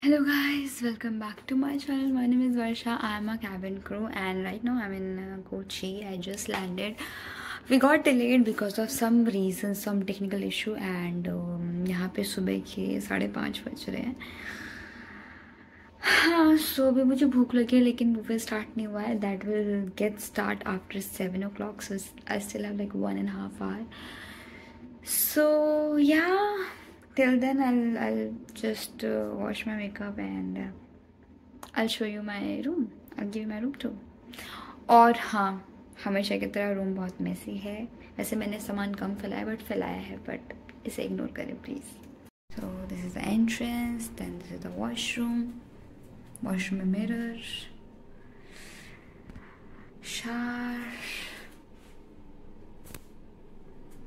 Hello guys, welcome back to my channel. My name is Varsha. I am a cabin crew and right now I'm in Kochi. I just landed. We got delayed because of some reason, some technical issue and यहाँ पे सुबह के 5:30 बज रहे हैं. हाँ, सो अभी मुझे भूख लगी है लेकिन बुफे स्टार्ट नहीं हुआ है. That will get start after 7 o'clock. So I still have like 1.5 hours. So yeah. Till then I'll just wash my makeup and I'll show you my room. I'll give you my room too. और हाँ, हमेशा की तरह room बहुत Messi है. वैसे मैंने सामान कम फैलाया है बट इसे इग्नोर करें please. So this is the entrance, then this is the washroom. Washroom में mirror, shower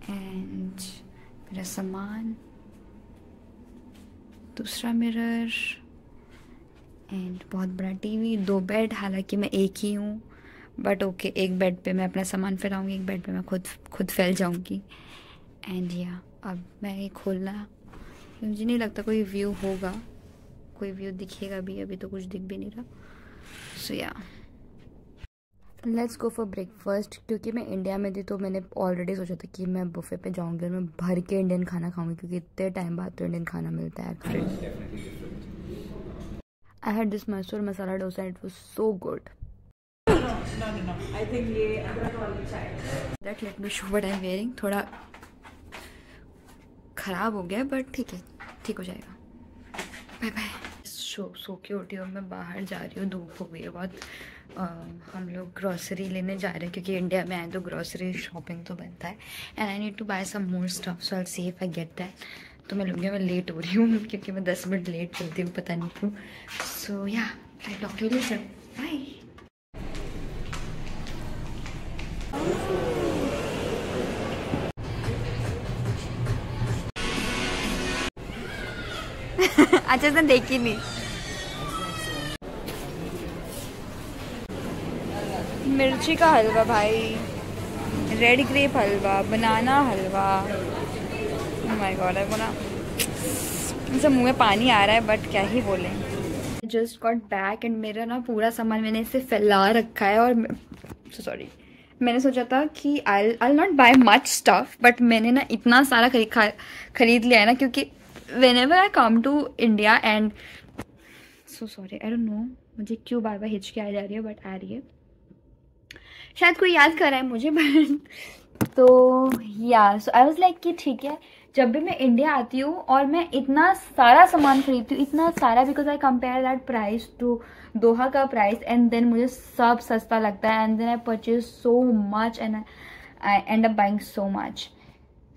and मेरा सामान, दूसरा मिरर एंड बहुत बड़ा टीवी, 2 बेड. हालांकि मैं एक ही हूँ बट ओके, एक बेड पे मैं अपना सामान फैलाऊंगी, एक बेड पे मैं खुद फैल जाऊंगी. एंड या अब मैं ये खोलना, मुझे नहीं लगता कोई व्यू होगा, कोई व्यू दिखेगा भी. अभी तो कुछ दिख भी नहीं रहा. सो या लेट्स गो फॉर ब्रेकफास्ट. क्योंकि मैं इंडिया में थी तो मैंने ऑलरेडी सोचा था कि मैं बुफे पे जाऊंगी और मैं भर के इंडियन खाना खाऊंगी क्योंकि इतने टाइम बाद तो इंडियन खाना मिलता है खाने. I had this Mysore masala dosa, it was so good. I think ये that let me show what I am wearing. थोड़ा खराब हो गया बट ठीक है, ठीक हो जाएगा. Bye bye. सो के उठी और मैं बाहर जा रही हूँ. धूप हो गई है बहुत. हम लोग ग्रॉसरी लेने जा रहे हैं क्योंकि इंडिया में आए तो ग्रॉसरी शॉपिंग तो बनता है. And I need to buy some more stuff, so I see if I get that. तो मैं लूँगी, मैं लेट हो रही हूँ क्योंकि मैं 10 मिनट लेट चलती हूँ, पता नहीं क्यों. So yeah I talk to you later. Bye. अच्छा से देखी नहीं. मिर्ची का हलवा भाई, red grape halwa, banana halwa. My god, I want मुझे मुंह में पानी आ रहा है बट क्या ही बोलें. जस्ट गॉट बैक एंड मेरा ना पूरा सामान मैंने इसे फैला रखा है. और सॉरी, मैंने सोचा था कि I not buy much stuff but मैंने ना इतना सारा खरीद लिया है ना, क्योंकि whenever I come to India and so sorry, I don't know मुझे क्यों बार बार हिचकी आ जा रही है बट आ रही है. शायद कोई याद कर रहा है मुझे बट तो या सो आई वाज लाइक कि ठीक है, जब भी मैं इंडिया आती हूँ और मैं इतना सारा सामान खरीदती हूँ, इतना सारा, because I compare that price to Doha का प्राइस एंड देन मुझे सब सस्ता लगता है. And then I purchase so much and I end up buying so much.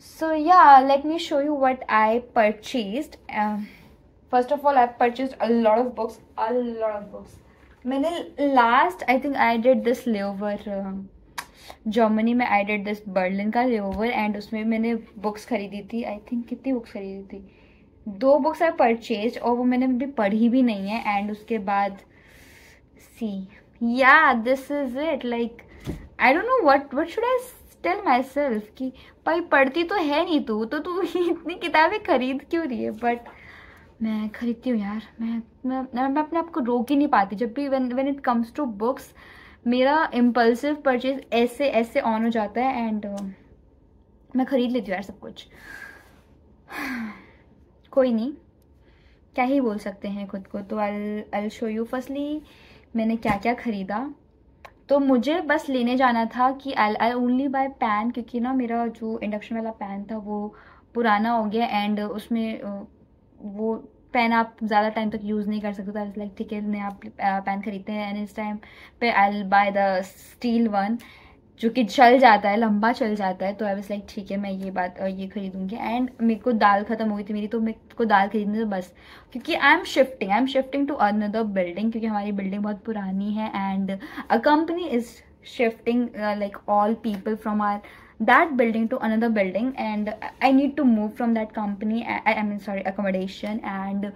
So yeah, let me show you what I purchased. First of all, I purchased a lot of books. मैंने last I think I did this layover Germany में. I did this Berlin का layover and उसमें मैंने books खरीदी थी. I think कितनी books खरीदी थी? 2 books I purchased और वो मैंने अभी पढ़ी भी नहीं है. And उसके बाद see, yeah, this is it. Like I don't know what should I tell myself कि भाई पढ़ती तो है नहीं तू इतनी किताबें खरीद क्यों रही है. बट मैं खरीदती हूँ यार. मैं अपने आप को रोक ही नहीं पाती. जब भी when it comes to books मेरा इम्पल्सिव परचेज ऐसे ऑन हो जाता है एंड मैं खरीद लेती हूँ यार सब कुछ. कोई नहीं, क्या ही बोल सकते हैं खुद को. तो आई शो यू फर्स्टली मैंने क्या क्या खरीदा. तो मुझे बस लेने जाना था कि आई ओनली बाय पैन, क्योंकि ना मेरा जो इंडक्शन वाला पैन था वो पुराना हो गया एंड उसमें वो पैन आप ज़्यादा टाइम तक यूज़ नहीं कर सकते. तो लाइक ठीक है, नया पैन खरीदते हैं एंड इस टाइम पे आई बाय द स्टील वन जो कि चल जाता है, लंबा चल जाता है. तो आई वाज लाइक ठीक है, मैं ये खरीदूंगी. एंड मेरे को दाल ख़त्म हो गई थी मेरी, तो मेरे को दाल खरीदनी थी बस, क्योंकि I am shifting to another building, क्योंकि हमारी बिल्डिंग बहुत पुरानी है and a company is shifting like all people from our that building to another building and I need to move from that company. I mean sorry, accommodation. And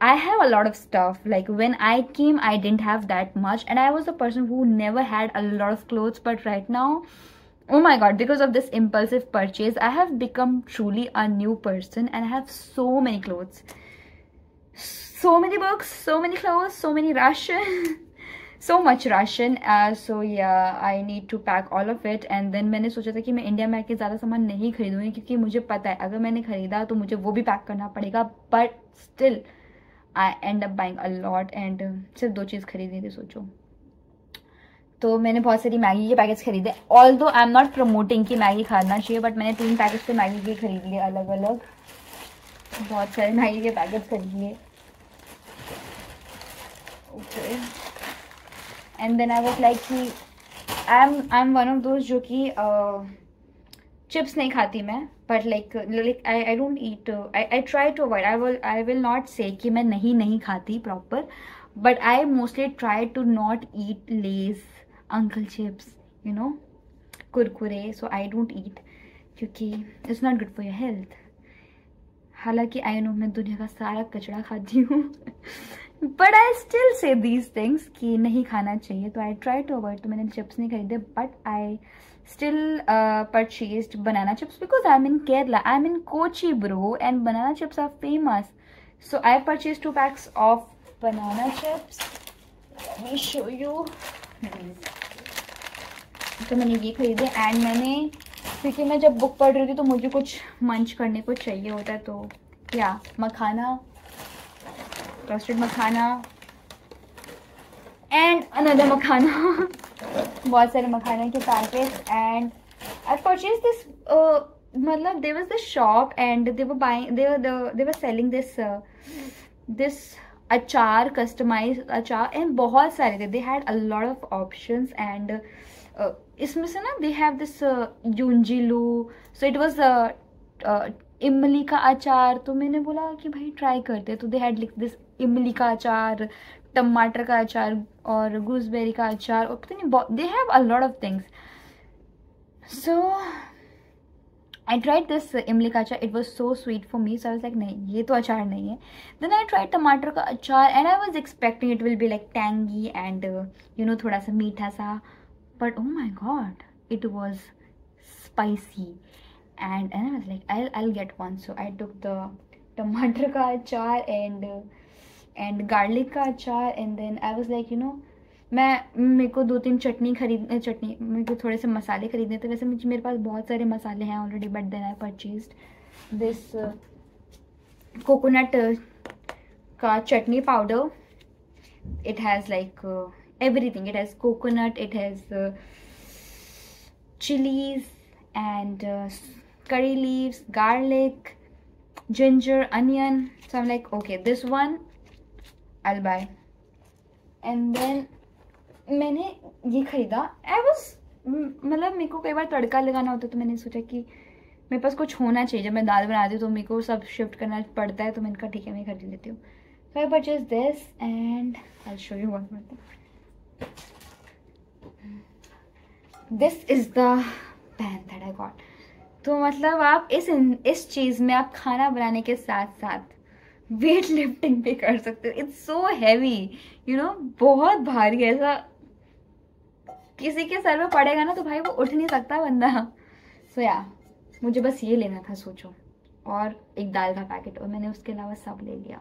I have a lot of stuff. Like when I came I didn't have that much and I was a person who never had a lot of clothes, but right now, oh my god, because of this impulsive purchase I have become truly a new person and I have so many clothes. so many books, so many clothes, so many ration, so much ration. So yeah, I need to pack all of it. And then मैंने सोचा था कि मैं India में आके ज़्यादा सामान नहीं खरीदूँगी, क्योंकि मुझे पता है अगर मैंने खरीदा तो मुझे वो भी पैक करना पड़ेगा. But still I end up buying a lot. And सिर्फ 2 चीज़ खरीदी थी सोचो. तो मैंने बहुत सारी मैगी के पैकेट्स खरीदे. Although I am not promoting कि मैगी खाना चाहिए, बट मैंने 3 पैकेट्स तो मैगी के खरीद लिए अलग अलग. बहुत सारे मैगी के पैकेट्स खरीद लिए. Okay. And then I was like कि I am one of those जो कि चिप्स नहीं खाती मैं. But like I don't eat. I try to avoid. I will not say कि मैं नहीं खाती proper, but I mostly try to not eat Lay's, uncle chips, you know, Kurkure. So I don't eat क्योंकि it's not good for your health. हालांकि I no मैं दुनिया का सारा कचरा खाती हूँ, but I still say these things कि नहीं खाना चाहिए. तो आई ट्राई टू अवॉइड. तो मैंने चिप्स नहीं खरीदे, but I still purchased banana chips because I'm in Kerala. I'm in Kochi, bro, and banana chips are famous. So I purchased 2 packs of banana chips. Let me show you. तो मैंने ये खरीदे. And मैंने, क्योंकि मैं जब book पढ़ रही थी तो मुझे कुछ मंच करने को चाहिए होता है, तो क्या makhana, toasted makhana and another makhana. बहुत सारे मखाने के packet. And I purchase this, मतलब there was this shop and they were selling this achar, customised achar, and बहुत सारे थे. They had a lot of options. And इसमें से ना दे हैव दिस यूंजिलू. सो इट वाज इमली का अचार. तो मैंने बोला कि भाई ट्राई करते. तो दे हैड लिख दिस इमली का अचार, टमाटर का अचार और गूसबेरी का अचार, और पता नहीं, they have a lot of things. So I tried this इमली का अचार. It was so sweet for me. So I was like नहीं, ये तो अचार नहीं है. देन आई ट्राइड टमाटर का अचार and I was expecting it will be like tangy and you know थोड़ा सा मीठा सा. But oh my god, it was spicy. And I was like, I'll get one. So I took the tomato ka achar and garlic का अचार. And then I was like, you know, मेरे को 2-3 चटनी मेरे को थोड़े से मसाले खरीदने थे. वैसे मेरे पास बहुत सारे मसाले हैं already, but then I purchased this coconut का chutney powder. It has like everything. It has coconut, it has chilies and curry leaves, garlic, ginger, onion. So I'm like, okay, this one I'll buy. And then मैंने ये खरीदा. मतलब मेरे को कई बार तड़का लगाना होता है, तो मैंने सोचा कि मेरे पास कुछ होना चाहिए. जब मैं दाल बनाती हूँ तो मेरे को सब शिफ्ट करना पड़ता है, तो मैंने कहा ठीक है मैं खरीद लेती हूँ. So I purchased this and I'll show you one more thing. This is the pan that I got. तो मतलब आप इस चीज़ में आप खाना बनाने के साथ साथ वेट लिफ्टिंग भी कर सकते हो. It's so heavy, you know, बहुत भारी. ऐसा किसी के सर में पड़ेगा ना तो भाई वो उठ नहीं सकता बंदा. सो या मुझे बस ये लेना था सोचो, और एक दाल का पैकेट, और मैंने उसके अलावा सब ले लिया.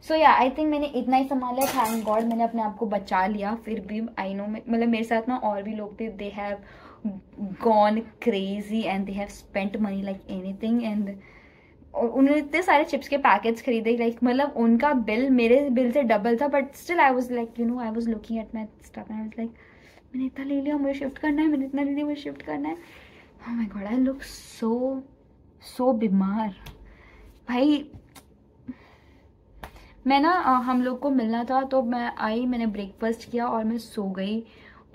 सो या आई थिंक मैंने इतना ही संभाला है. थैंक गॉड मैंने अपने आप को बचा लिया. फिर भी आई नो, मतलब मेरे साथ ना और भी लोग थे. They have gone crazy and they have spent money like anything. And उन्होंने इतने सारे चिप्स के पैकेट्स खरीदे, लाइक मतलब उनका बिल मेरे बिल से डबल था. But still I was like, you know, I was looking at my stuff and I was like, मैंने इतना ले लिया, मुझे शिफ्ट करना है, मैंने इतना ले लिया, मुझे शिफ्ट करना है. Oh my god, I look so बीमार. भाई मैं ना, हम लोग को मिलना था, तो मैं आई, मैंने ब्रेकफास्ट किया और मैं सो गई.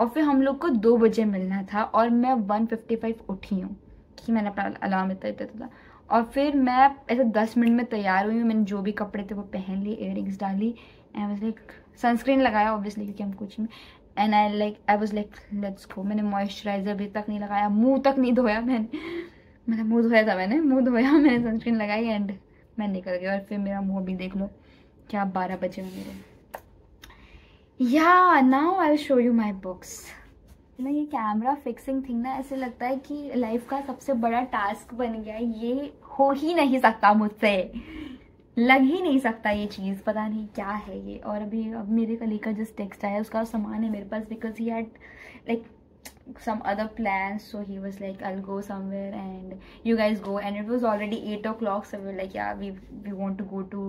और फिर हम लोग को 2 बजे मिलना था और मैं 1:55 उठी हूँ, कि मैंने अपना अलार्म इतना था. और फिर मैं ऐसे 10 मिनट में तैयार हुई हूँ. मैंने जो भी कपड़े थे वो पहन लिए, इयररिंग्स डाली, and I was like, sunscreen लगाया ऑब्वियसली क्योंकि हम कोचिंग में. And I was like let's go. मैंने मॉइस्चराइजर भी तक नहीं लगाया, मुँह तक नहीं धोया. मैंने मुँह धोया था, मुँह धोया, मैंने सनस्क्रीन लगाई एंड मैं निकल गई. और फिर मेरा मुँह भी देख लो, क्या 12 बजे में मेरे. या now I will show you my books. ना ये कैमरा फिक्सिंग थिंग ना, ऐसे लगता है कि लाइफ का सबसे बड़ा टास्क बन गया है. ये हो ही नहीं सकता मुझसे. लग ही नहीं सकता ये चीज़, पता नहीं क्या है ये। और अब मेरे कलीग का जस्ट टेक्स्ट आया, उसका सामान है मेरे पास, because he had like some other plans, so he was like, I'll go somewhere and you guys go, and it was already 8 o'clock, so we were like, yeah, we want to go to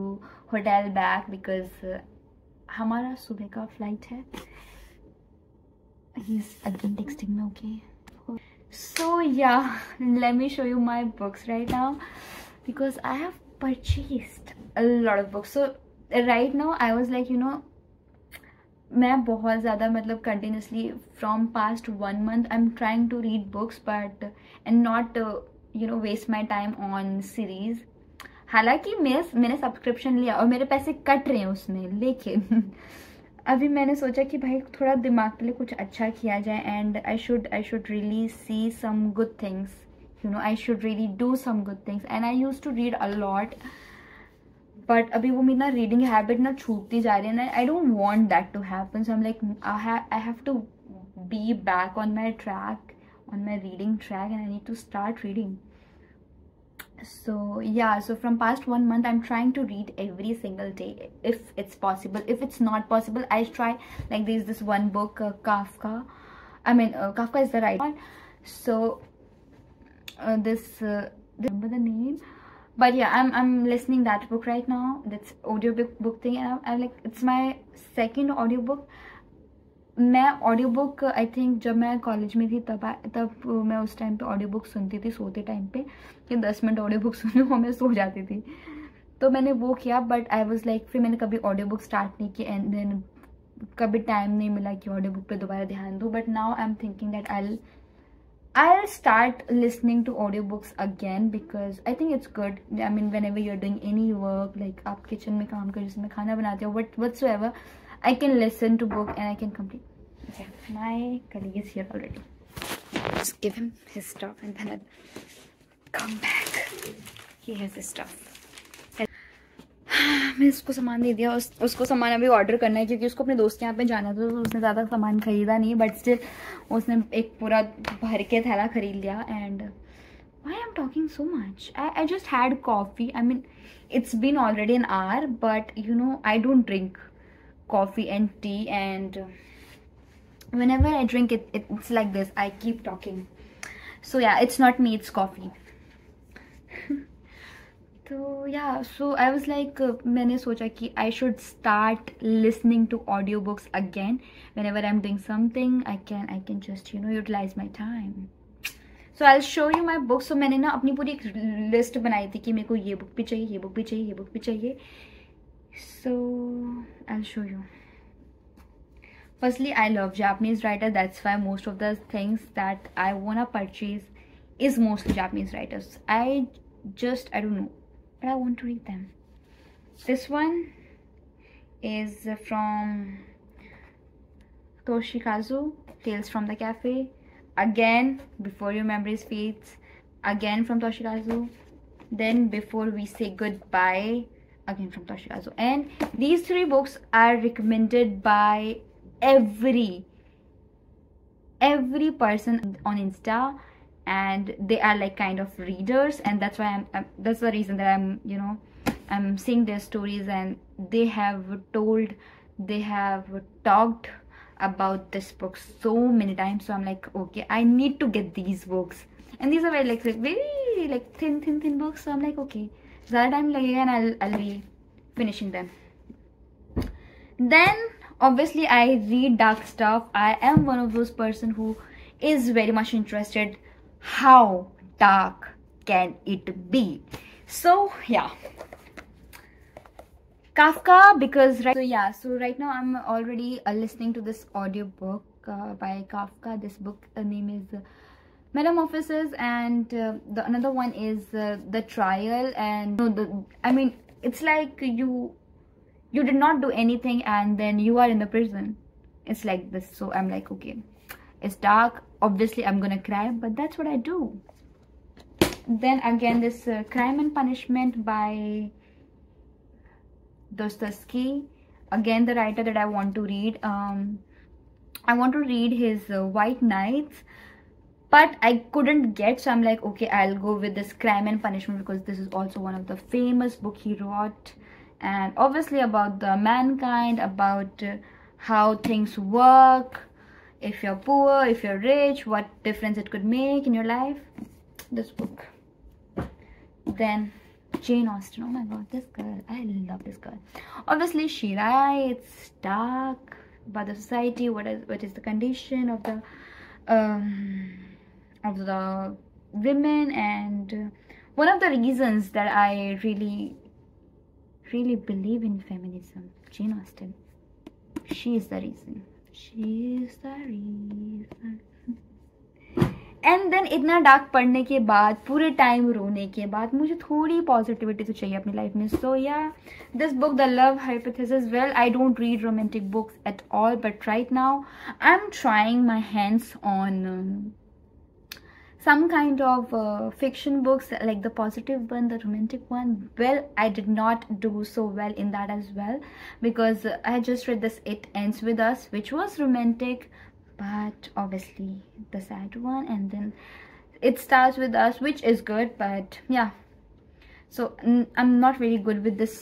hotel back because हमारा सुबह का flight है. He's again texting me, okay. So yeah, let me show you my books right now, because I have purchased a lot of books. So right now I was like, you know, मैं बहुत ज़्यादा मतलब continuously from past 1 month I'm trying to read books but and not you know waste my time on series. हालांकि मैंने subscription लिया और मेरे पैसे कट रहे हैं उसमें, लेकिन अभी मैंने सोचा कि भाई थोड़ा दिमाग के लिए कुछ अच्छा किया जाए, and I should really see some good things, you know, I should really do some good things, and I used to read a lot, but अभी वो मेरी ना रीडिंग हैबिट ना छूटती जा रही है ना. I don't want that to happen, so I am like I have to be back on my track, on my reading track, and I need to start reading. So yeah, so from past 1 month I'm trying to read every single day if it's possible. If it's not possible, I try, like there's this one book, Kafka, I mean Kafka is the right one, so this remember the name, but yeah, I'm listening that book right now. That's audio book thing, and I'm like, it's my second audio book. मैं audio book I think जब मैं college में थी तब मैं उस time पे audio book सुनती थी सोते टाइम पे, कि 10 मिनट ऑडियो बुक सुनी और मैं सो जाती थी, तो मैंने वो किया. बट आई वाज लाइक, फिर मैंने कभी ऑडियो बुक स्टार्ट नहीं की, एंड देन कभी टाइम नहीं मिला कि ऑडियो बुक पे दोबारा ध्यान दूँ. But now I am thinking that I'll start listening to audiobooks again, because I think it's good. I mean, whenever you're doing any work, like आप kitchen में काम कर, जिसमें खाना बनाते हो, whatsoever, I can listen to book and I can complete. Okay, my colleague is here already. Just give him his stuff and then I'll come back. He has his stuff. मैं उसको सामान दे दिया. उसको सामान अभी ऑर्डर करना है, क्योंकि उसको अपने दोस्त के यहाँ पे जाना था, तो उसने ज़्यादा सामान खरीदा नहीं, बट स्टिल उसने एक पूरा भर के थैला खरीद लिया. And why I am talking so much, I just had coffee. I mean it's been already an hour, but you know I don't drink coffee and tea, and whenever I drink it, it's like this, I keep talking. So yeah, it's not me, it's coffee. So yeah, so I was like, मैंने सोचा कि I should start listening to audiobooks again. Whenever I'm doing something, I can just, you know, utilize my time. So I'll show you my books. So मैंने ना अपनी पूरी एक list बनाई थी कि मेरे को ये बुक भी चाहिए, ये बुक भी चाहिए, ये बुक भी चाहिए. So I'll show you. Firstly, I love Japanese writers. That's why most of the things that I wanna purchase is mostly Japanese writers. I don't know, but I want to read them. This one is from Toshikazu, Tales from the Cafe. Again, Before Your Memories Fades. Again from Toshikazu. Then Before We Say Goodbye. Again from Toshikazu. And these 3 books are recommended by every person on Insta, and they are like kind of readers, and that's why that's the reason that I'm seeing their stories, and they have talked about this book so many times. So I'm like, okay, I need to get these books, and these are very like thin books. So I'm like, okay, that time lagega and I'll be finishing them. Then obviously I read dark stuff. I am one of those person who is very much interested how dark can it be. So yeah, Kafka, because right now I'm already listening to this audiobook by Kafka. This book name is Metamorphosis, and the another one is The Trial. And I mean, it's like you did not do anything and then you are in the prison. It's like this. So I'm like, okay, it's dark, obviously I'm gonna cry, but that's what I do. Then again, this Crime and Punishment by Dostoevsky, again the writer that I want to read. I want to read his White Nights. but I couldn't get, so I'm like, okay, I'll go with this Crime and Punishment, because this is also one of the famous book he wrote, and obviously about the mankind, about how things work, if you're poor, if you're rich, what difference it could make in your life. This book. Then Jane Austen. Oh my god, this girl, I love this girl. Obviously she writes dark about the society, what is the condition of the women, and one of the reasons that I really believe in feminism, Jane Austen, she is the reason. She is the reason. And then इतना dark पढ़ने के बाद, पूरे time रोने के बाद, मुझे थोड़ी पॉजिटिविटी तो चाहिए अपनी लाइफ में. सो या this book, the love hypothesis, well I don't read romantic books at all, but right now I am trying my hands on some kind of fiction books, like the positive one, the romantic one. Well, I did not do so well in that as well, because I just read this It Ends With Us, which was romantic, but obviously the sad one, and then It Starts With Us, which is good, but yeah. So I'm not really good with this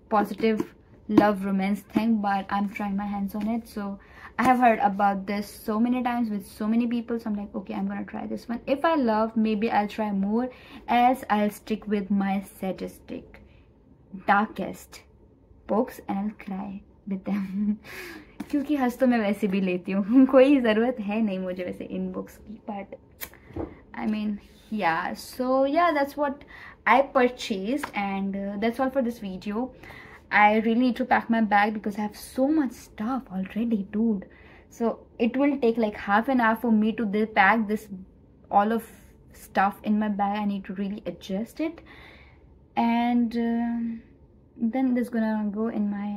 positive love romance thing, but I'm trying my hands on it. So I have heard about this so many times with so many people, so I'm like, okay, I'm gonna try this one. If I love, maybe I'll try more, else I'll stick with my sadistic, darkest books and I'll cry with them. क्योंकि हंस तो मैं वैसे भी लेती हूँ, कोई ज़रूरत है नहीं मुझे वैसे इन बुक्स की, but I mean, yeah. So yeah, that's what I purchased, and that's all for this video. I really need to pack my bag because I have so much stuff already, dude. So it will take like half an hour for me to pack this all of stuff in my bag. I need to really adjust it, and then this gonna go in my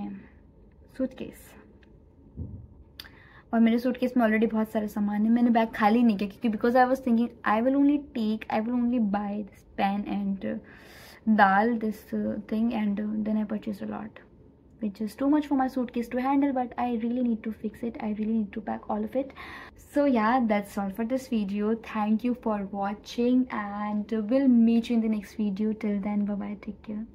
suitcase. और मेरे suitcase में already बहुत सारे सामान है. मैंने bag खाली नहीं किया क्योंकि because I was thinking I will only buy this pen and dal, this thing, and then I purchased a lot, which is too much for my suitcase to handle, but I really need to fix it. I really need to pack all of it. So yeah, that's all for this video. Thank you for watching, and we'll meet you in the next video. Till then, bye bye, take care.